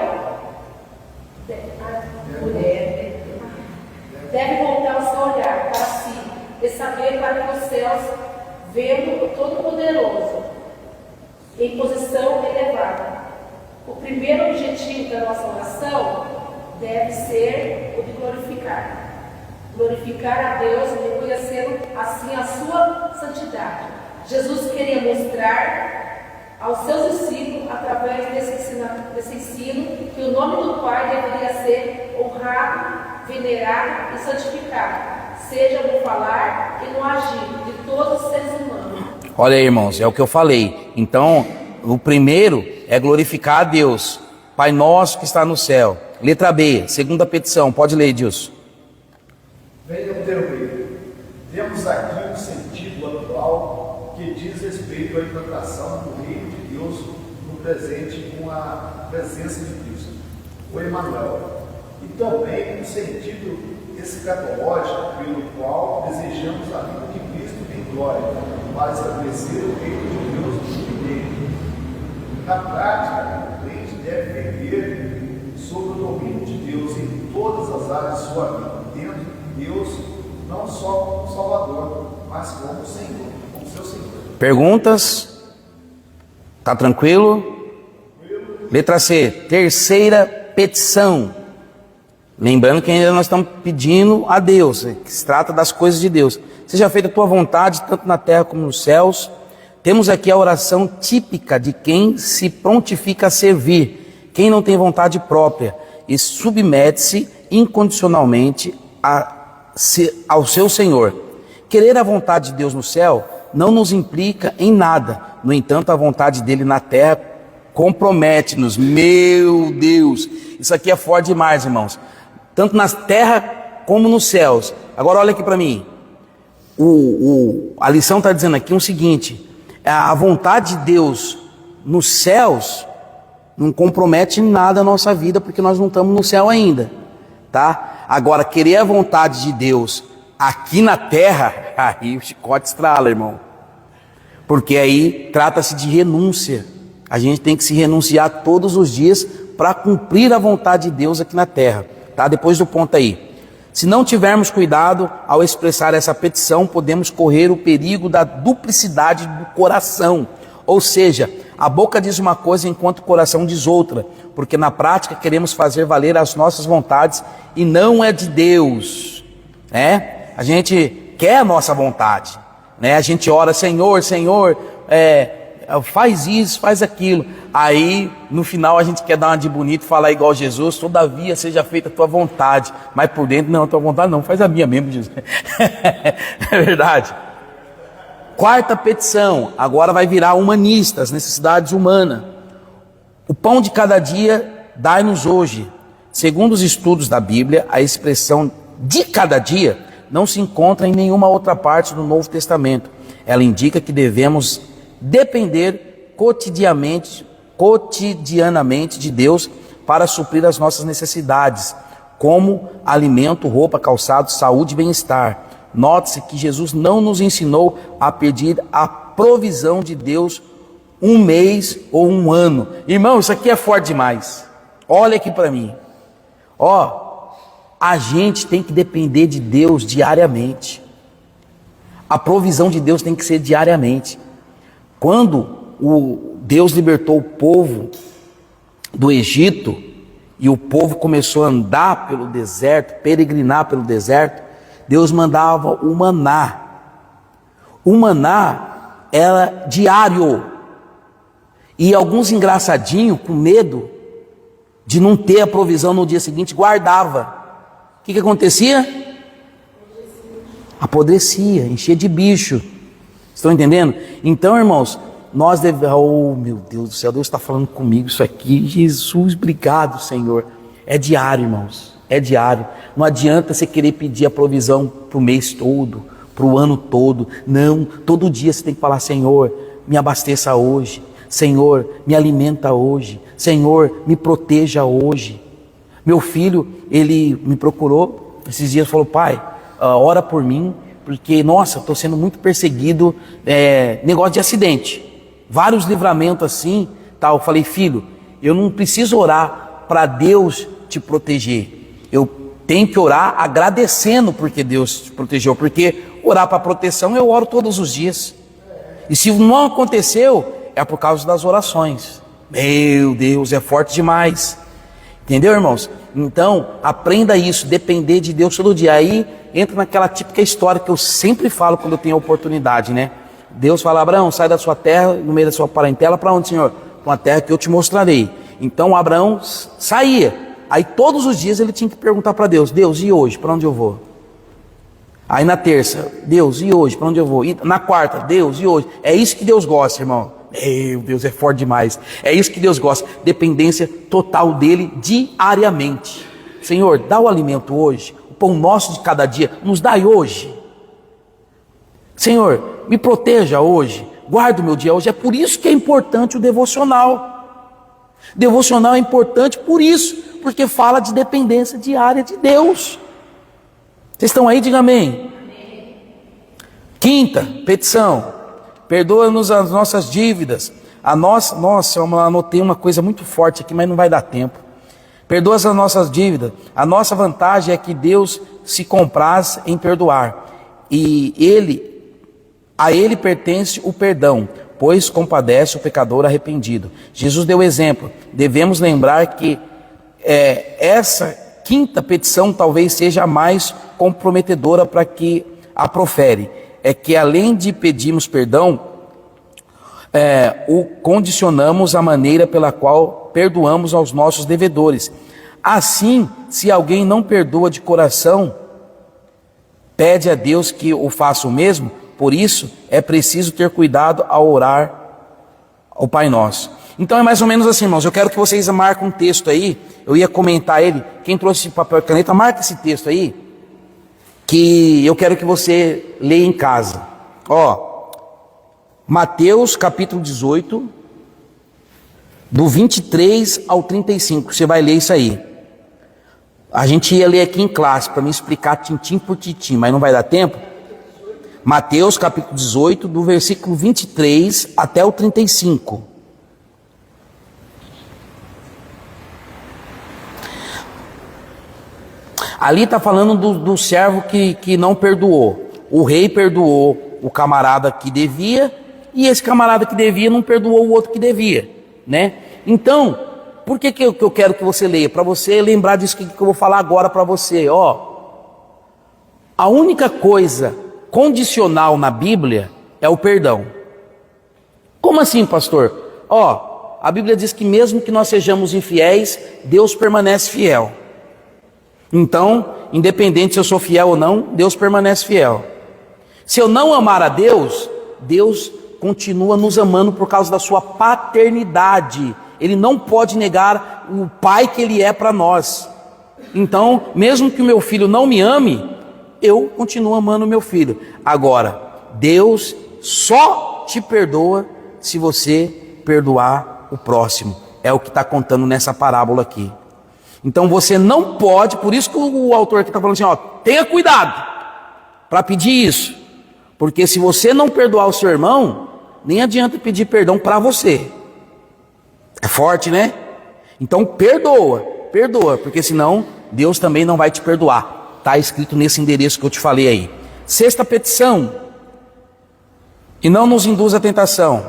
deve voltar o seu olhar para si e saber para os céus, vendo o Todo-Poderoso em posição elevada. O primeiro objetivo da nossa oração deve ser o de glorificar a Deus, reconhecendo assim a sua santidade. Jesus queria mostrar aos seus discípulos, através desse ensino, que o nome do Pai deveria ser honrado, venerado e santificado, seja no falar e no agir de todos os seres humanos. Olha aí, irmãos, é o que eu falei. Então, o primeiro é glorificar a Deus. Pai nosso que está no céu. Letra B, segunda petição. Pode ler, Edilson. Venham ter medo. Temos aqui um sentido atual que diz respeito à implantação do reino de Deus no presente com a presença de Cristo, o Emmanuel. E também um sentido escatológico pelo qual desejamos a vida de Cristo em glória, para estabelecer o reino de Deus no meio. Na prática, o crente deve viver sob o domínio de Deus em todas as áreas de sua vida, tendo Deus não só como Salvador, mas como Senhor, como seu Senhor. Perguntas? Tá tranquilo? Letra C, terceira petição. Lembrando que ainda nós estamos pedindo a Deus, que se trata das coisas de Deus. Seja feita a tua vontade, tanto na terra como nos céus. Temos aqui a oração típica de quem se prontifica a servir, quem não tem vontade própria e submete-se incondicionalmente ao seu Senhor. Querer a vontade de Deus no céu não nos implica em nada. No entanto, a vontade dele na terra compromete-nos. Meu Deus, isso aqui é forte demais, irmãos. Tanto na terra como nos céus. Agora olha aqui para mim. A lição está dizendo aqui o seguinte: a vontade de Deus nos céus não compromete em nada a nossa vida, porque nós não estamos no céu ainda, tá? Agora, querer a vontade de Deus aqui na terra, aí o chicote estrala, irmão. Porque aí trata-se de renúncia. A gente tem que se renunciar todos os dias para cumprir a vontade de Deus aqui na terra, tá? Depois do ponto aí. Se não tivermos cuidado ao expressar essa petição, podemos correr o perigo da duplicidade do coração. Ou seja, a boca diz uma coisa enquanto o coração diz outra, porque na prática queremos fazer valer as nossas vontades e não é de Deus, né? A gente quer a nossa vontade, né? A gente ora, Senhor, Senhor, faz isso, faz aquilo. Aí no final a gente quer dar uma de bonito e falar igual Jesus: todavia seja feita a tua vontade. Mas por dentro, não, a tua vontade não, faz a minha mesmo, Jesus. É verdade. Quarta petição, agora vai virar humanista, as necessidades humanas. O pão de cada dia dai-nos hoje. Segundo os estudos da Bíblia, a expressão de cada dia não se encontra em nenhuma outra parte do Novo Testamento. Ela indica que devemos depender cotidianamente de Deus para suprir as nossas necessidades, como alimento, roupa, calçado, saúde e bem-estar. Note-se que Jesus não nos ensinou a pedir a provisão de Deus um mês ou um ano. Irmão, isso aqui é forte demais. Olha aqui para mim. A gente tem que depender de Deus diariamente. A provisão de Deus tem que ser diariamente. Quando Deus libertou o povo do Egito e o povo começou a andar pelo deserto, peregrinar pelo deserto, Deus mandava o maná. O maná era diário. E alguns engraçadinhos, com medo de não ter a provisão no dia seguinte, guardava. O que acontecia? Apodrecia, enchia de bicho. Estão entendendo? Então, irmãos, nós devemos... Oh, meu Deus do céu, Deus está falando comigo isso aqui. Jesus, obrigado, Senhor. É diário, irmãos. É diário. Não adianta você querer pedir a provisão para o mês todo, para o ano todo. Não, todo dia você tem que falar: Senhor, me abasteça hoje. Senhor, me alimenta hoje. Senhor, me proteja hoje. Meu filho, ele me procurou esses dias, falou: pai, ora por mim, porque, nossa, estou sendo muito perseguido, negócio de acidente. Vários livramentos assim, tal. Eu falei: filho, eu não preciso orar para Deus te proteger. Eu tenho que orar agradecendo porque Deus te protegeu. Porque orar para proteção eu oro todos os dias. E se não aconteceu, é por causa das orações. Meu Deus, é forte demais. Entendeu, irmãos? Então, aprenda isso, depender de Deus todo dia. Aí entra naquela típica história que eu sempre falo quando eu tenho a oportunidade, né? Deus fala: Abraão, sai da sua terra, no meio da sua parentela, para onde, Senhor? Para uma terra que eu te mostrarei. Então Abraão saía. Aí todos os dias ele tinha que perguntar para Deus: Deus, e hoje? Para onde eu vou? Aí na terça, Deus, e hoje? Para onde eu vou? E na quarta, Deus, e hoje? É isso que Deus gosta, irmão. Meu Deus, é forte demais. É isso que Deus gosta. Dependência total dele diariamente. Senhor, dá o alimento hoje. O pão nosso de cada dia, nos dai hoje. Senhor, me proteja hoje. Guarda o meu dia hoje. É por isso que é importante o devocional. Devocional é importante por isso. Porque fala de dependência diária de Deus. Vocês estão aí? Diga amém. Quinta petição: perdoa-nos as nossas dívidas. Nossa, eu anotei uma coisa muito forte aqui, mas não vai dar tempo. Perdoa as nossas dívidas. A nossa vantagem é que Deus se compraz em perdoar. E a Ele pertence o perdão, pois compadece o pecador arrependido. Jesus deu exemplo. Devemos lembrar que essa quinta petição talvez seja a mais comprometedora para que a profere. É que além de pedirmos perdão, o condicionamos à maneira pela qual perdoamos aos nossos devedores. Assim, se alguém não perdoa de coração, pede a Deus que o faça o mesmo. Por isso, é preciso ter cuidado ao orar ao Pai Nosso. Então é mais ou menos assim, irmãos. Eu quero que vocês marquem um texto aí. Eu ia comentar ele. Quem trouxe papel e caneta, marca esse texto aí, que eu quero que você leia em casa. Mateus capítulo 18, do 23 ao 35. Você vai ler isso aí. A gente ia ler aqui em classe para me explicar tintim por tintim, mas não vai dar tempo. Mateus capítulo 18, do versículo 23 até o 35. Ali está falando do servo que não perdoou. O rei perdoou o camarada que devia, e esse camarada que devia não perdoou o outro que devia, né? Então, por que eu quero que você leia? Para você lembrar disso que eu vou falar agora para você. A única coisa condicional na Bíblia é o perdão. Como assim, pastor? A Bíblia diz que mesmo que nós sejamos infiéis, Deus permanece fiel. Então, independente se eu sou fiel ou não, Deus permanece fiel. Se eu não amar a Deus, Deus continua nos amando por causa da sua paternidade. Ele não pode negar o pai que ele é para nós. Então, mesmo que o meu filho não me ame, eu continuo amando o meu filho. Agora, Deus só te perdoa se você perdoar o próximo. É o que está contando nessa parábola aqui. Então você não pode, por isso que o autor aqui está falando assim, tenha cuidado para pedir isso. Porque se você não perdoar o seu irmão, nem adianta pedir perdão para você. É forte, né? Então perdoa, porque senão Deus também não vai te perdoar. Está escrito nesse endereço que eu te falei aí. Sexta petição: e não nos induz à tentação.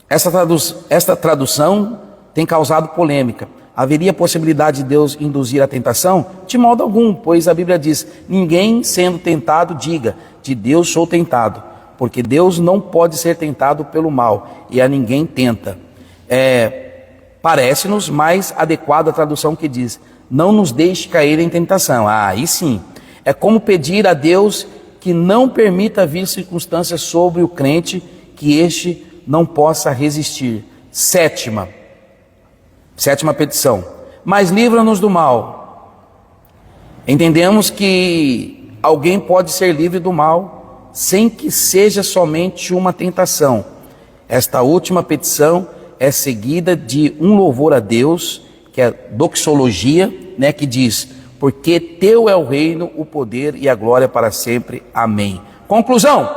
Esta tradução tem causado polêmica. Haveria possibilidade de Deus induzir a tentação? De modo algum, pois a Bíblia diz: ninguém sendo tentado diga, de Deus sou tentado, porque Deus não pode ser tentado pelo mal, e a ninguém tenta. Parece-nos mais adequada a tradução que diz: não nos deixe cair em tentação. Aí sim, é como pedir a Deus que não permita vir circunstâncias sobre o crente que este não possa resistir. Sétima petição: mas livra-nos do mal. Entendemos que alguém pode ser livre do mal sem que seja somente uma tentação. Esta última petição é seguida de um louvor a Deus, que é doxologia, né, que diz: porque teu é o reino, o poder e a glória para sempre. Amém. Conclusão: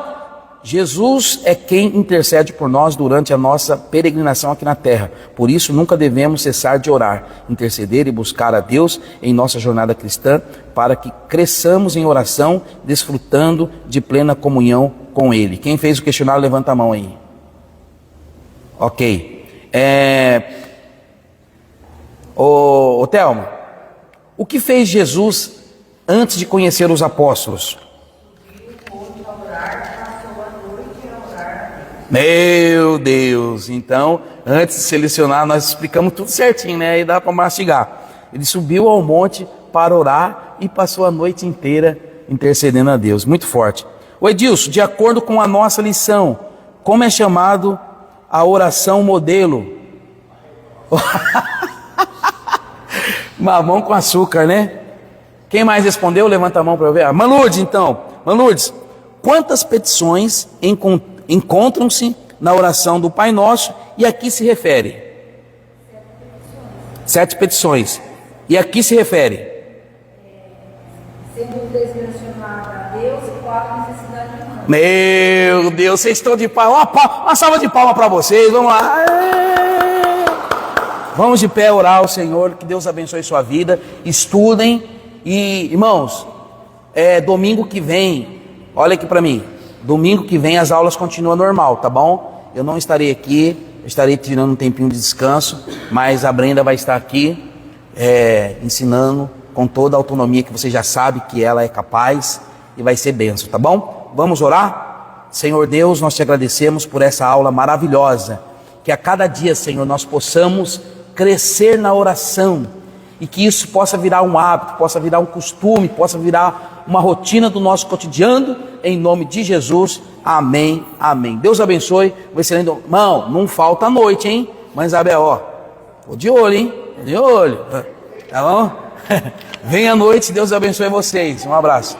Jesus é quem intercede por nós durante a nossa peregrinação aqui na terra. Por isso nunca devemos cessar de orar, interceder e buscar a Deus em nossa jornada cristã, para que cresçamos em oração, desfrutando de plena comunhão com Ele. Quem fez o questionário, levanta a mão aí. Ok. Ô Thelma, o que fez Jesus antes de conhecer os apóstolos? Meu Deus, então, antes de selecionar, nós explicamos tudo certinho, né? Aí dá para mastigar. Ele subiu ao monte para orar e passou a noite inteira intercedendo a Deus. Muito forte. O Edilson, de acordo com a nossa lição, como é chamado a oração modelo? Mamão com açúcar, né? Quem mais respondeu? Levanta a mão para eu ver. Manlourdes, então. Manlourdes, quantas petições encontram-se na oração do Pai Nosso e a que se refere? 7 petições. E a que se refere? Sendo 3 mencionadas a Deus e 4 necessidades humanas. Meu Deus, vocês estão de pau. Uma salva de palmas para vocês. Vamos lá. Vamos de pé orar ao Senhor. Que Deus abençoe sua vida. Estudem. E, irmãos, domingo que vem, olha aqui para mim. Domingo que vem as aulas continuam normal, tá bom? Eu não estarei aqui. Eu estarei tirando um tempinho de descanso. Mas a Brenda vai estar aqui ensinando com toda a autonomia que você já sabe que ela é capaz, e vai ser bênção, tá bom? Vamos orar? Senhor Deus, nós te agradecemos por essa aula maravilhosa, que a cada dia, Senhor, nós possamos crescer na oração, e que isso possa virar um hábito, possa virar um costume, possa virar uma rotina do nosso cotidiano, em nome de Jesus, amém, amém. Deus abençoe, o excelente irmão, não falta a noite, hein? Mãe Isabel, ó, tô de olho, hein? Tô de olho, tá bom? Venha à noite, Deus abençoe vocês. Um abraço.